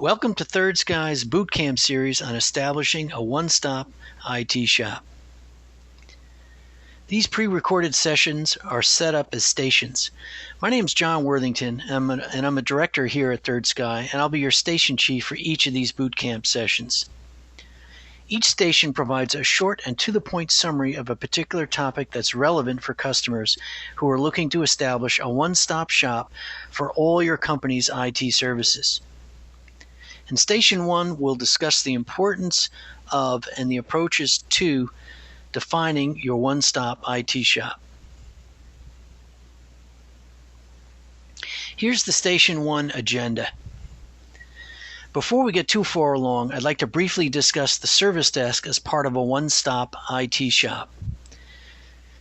Welcome to Third Sky's Bootcamp series on establishing a one-stop IT shop. These pre-recorded sessions are set up as stations. My name is John Worthington, and I'm a director here at Third Sky, and I'll be your station chief for each of these bootcamp sessions. Each station provides a short and to-the-point summary of a particular topic that's relevant for customers who are looking to establish a one-stop shop for all your company's IT services. In Station 1, we'll discuss the importance of and the approaches to defining your one-stop IT shop. Here's the Station 1 agenda. Before we get too far along, I'd like to briefly discuss the service desk as part of a one-stop IT shop.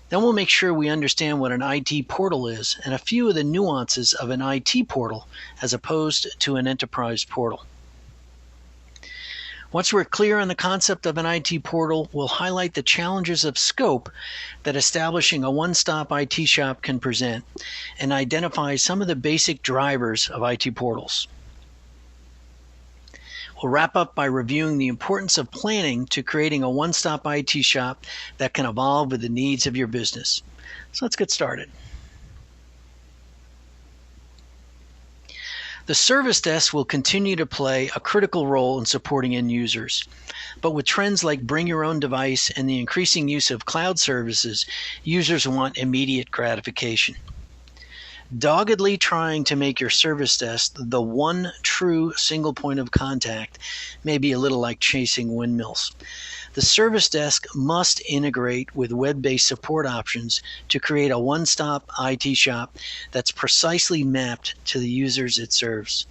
Then we'll make sure we understand what an IT portal is and a few of the nuances of an IT portal as opposed to an enterprise portal. Once we're clear on the concept of an IT portal, we'll highlight the challenges of scope that establishing a one-stop IT shop can present and identify some of the basic drivers of IT portals. We'll wrap up by reviewing the importance of planning to creating a one-stop IT shop that can evolve with the needs of your business. So let's get started. The service desk will continue to play a critical role in supporting end users. But with trends like bring your own device and the increasing use of cloud services, users want immediate gratification. Doggedly trying to make your service desk the one true single point of contact may be a little like chasing windmills. The service desk must integrate with web-based support options to create a one-stop IT shop that's precisely mapped to the users it serves.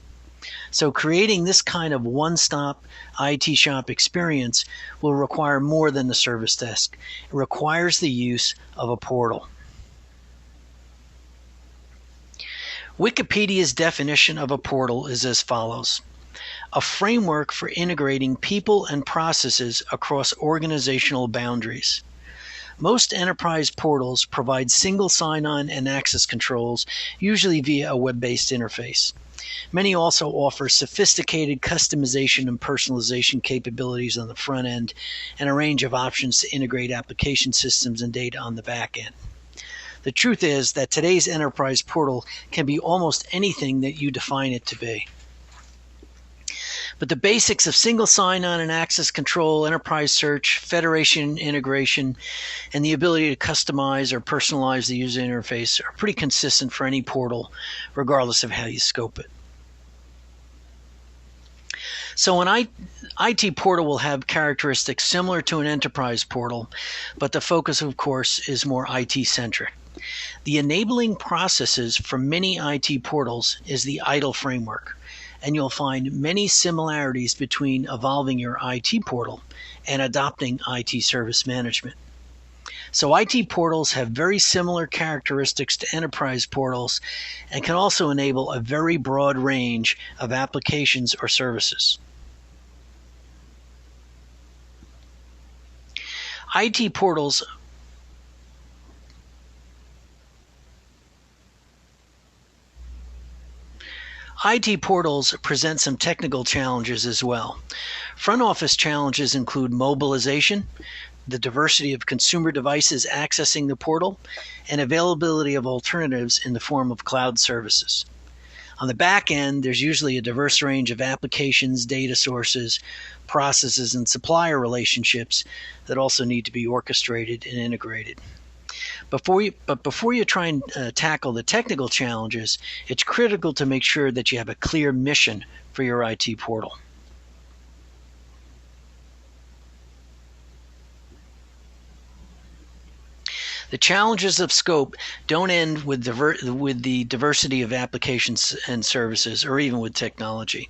So creating this kind of one-stop IT shop experience will require more than the service desk. It requires the use of a portal. Wikipedia's definition of a portal is as follows: a framework for integrating people and processes across organizational boundaries. Most enterprise portals provide single sign-on and access controls, usually via a web-based interface. Many also offer sophisticated customization and personalization capabilities on the front end and a range of options to integrate application systems and data on the back end. The truth is that today's enterprise portal can be almost anything that you define it to be. But the basics of single sign-on and access control, enterprise search, federation integration, and the ability to customize or personalize the user interface are pretty consistent for any portal, regardless of how you scope it. So an IT portal will have characteristics similar to an enterprise portal, but the focus, of course, is more IT-centric. The enabling processes for many IT portals is the ITIL framework, and you'll find many similarities between evolving your IT portal and adopting IT service management. So IT portals have very similar characteristics to enterprise portals and can also enable a very broad range of applications or services. IT portals present some technical challenges as well. Front office challenges include mobilization, the diversity of consumer devices accessing the portal, and availability of alternatives in the form of cloud services. On the back end, there's usually a diverse range of applications, data sources, processes, and supplier relationships that also need to be orchestrated and integrated. Before you try and tackle the technical challenges, it's critical to make sure that you have a clear mission for your IT portal. The challenges of scope don't end with the diversity of applications and services, or even with technology.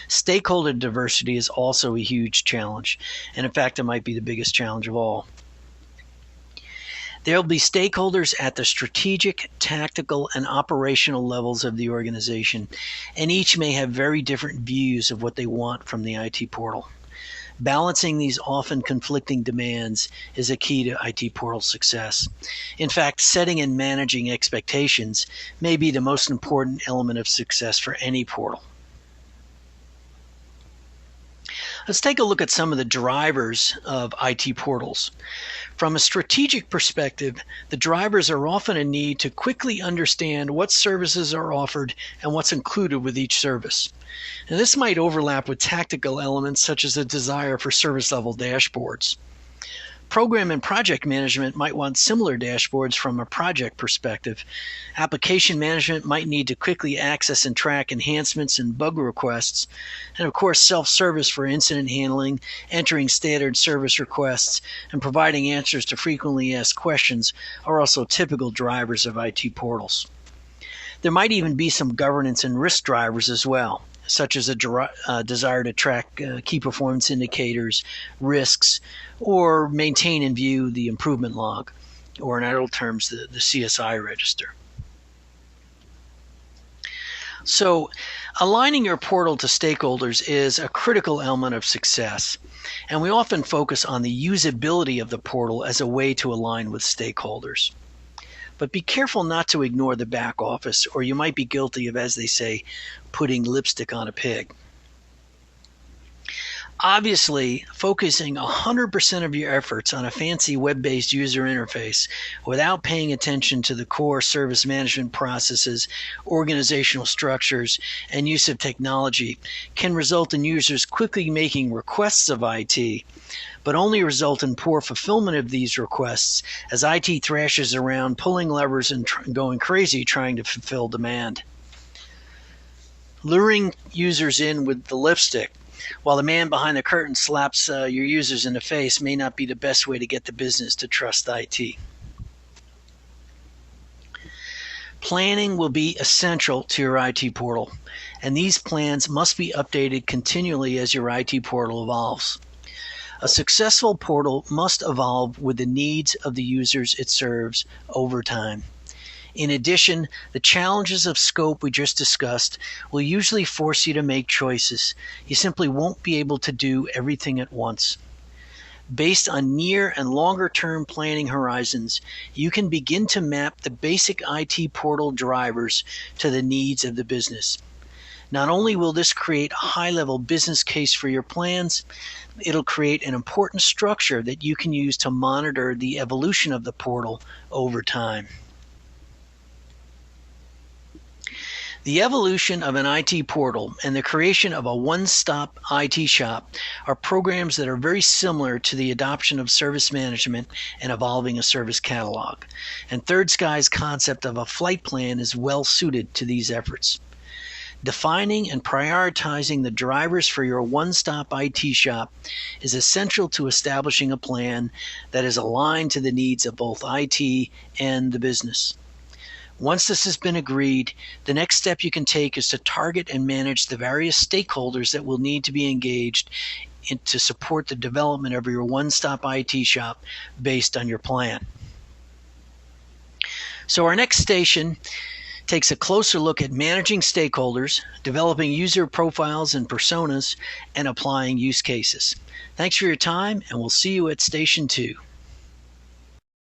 Stakeholder diversity is also a huge challenge, and in fact, it might be the biggest challenge of all. There will be stakeholders at the strategic, tactical, and operational levels of the organization, and each may have very different views of what they want from the IT portal. Balancing these often conflicting demands is a key to IT portal success. In fact, setting and managing expectations may be the most important element of success for any portal. Let's take a look at some of the drivers of IT portals. From a strategic perspective, the drivers are often a need to quickly understand what services are offered and what's included with each service. And this might overlap with tactical elements such as a desire for service level dashboards. Program and project management might want similar dashboards from a project perspective. Application management might need to quickly access and track enhancements and bug requests. And of course, self-service for incident handling, entering standard service requests, and providing answers to frequently asked questions are also typical drivers of IT portals. There might even be some governance and risk drivers as well, such as a desire to track key performance indicators, risks, or maintain and view the improvement log, or in other terms, the CSI register. So, aligning your portal to stakeholders is a critical element of success, and we often focus on the usability of the portal as a way to align with stakeholders. But be careful not to ignore the back office, or you might be guilty of, as they say, putting lipstick on a pig. Obviously, focusing 100% of your efforts on a fancy web-based user interface without paying attention to the core service management processes, organizational structures, and use of technology can result in users quickly making requests of IT, but only result in poor fulfillment of these requests as IT thrashes around pulling levers and going crazy trying to fulfill demand. Luring users in with the lipstick while the man behind the curtain slaps your users in the face may not be the best way to get the business to trust IT. Planning will be essential to your IT portal, and these plans must be updated continually as your IT portal evolves. A successful portal must evolve with the needs of the users it serves over time. In addition, the challenges of scope we just discussed will usually force you to make choices. You simply won't be able to do everything at once. Based on near and longer term planning horizons, you can begin to map the basic IT portal drivers to the needs of the business. Not only will this create a high-level business case for your plans, it'll create an important structure that you can use to monitor the evolution of the portal over time. The evolution of an IT portal and the creation of a one-stop IT shop are programs that are very similar to the adoption of service management and evolving a service catalog. And Third Sky's concept of a flight plan is well suited to these efforts. Defining and prioritizing the drivers for your one-stop IT shop is essential to establishing a plan that is aligned to the needs of both IT and the business. Once this has been agreed, the next step you can take is to target and manage the various stakeholders that will need to be engaged to support the development of your one-stop IT shop based on your plan. So our next station takes a closer look at managing stakeholders, developing user profiles and personas, and applying use cases. Thanks for your time, and we'll see you at Station 2.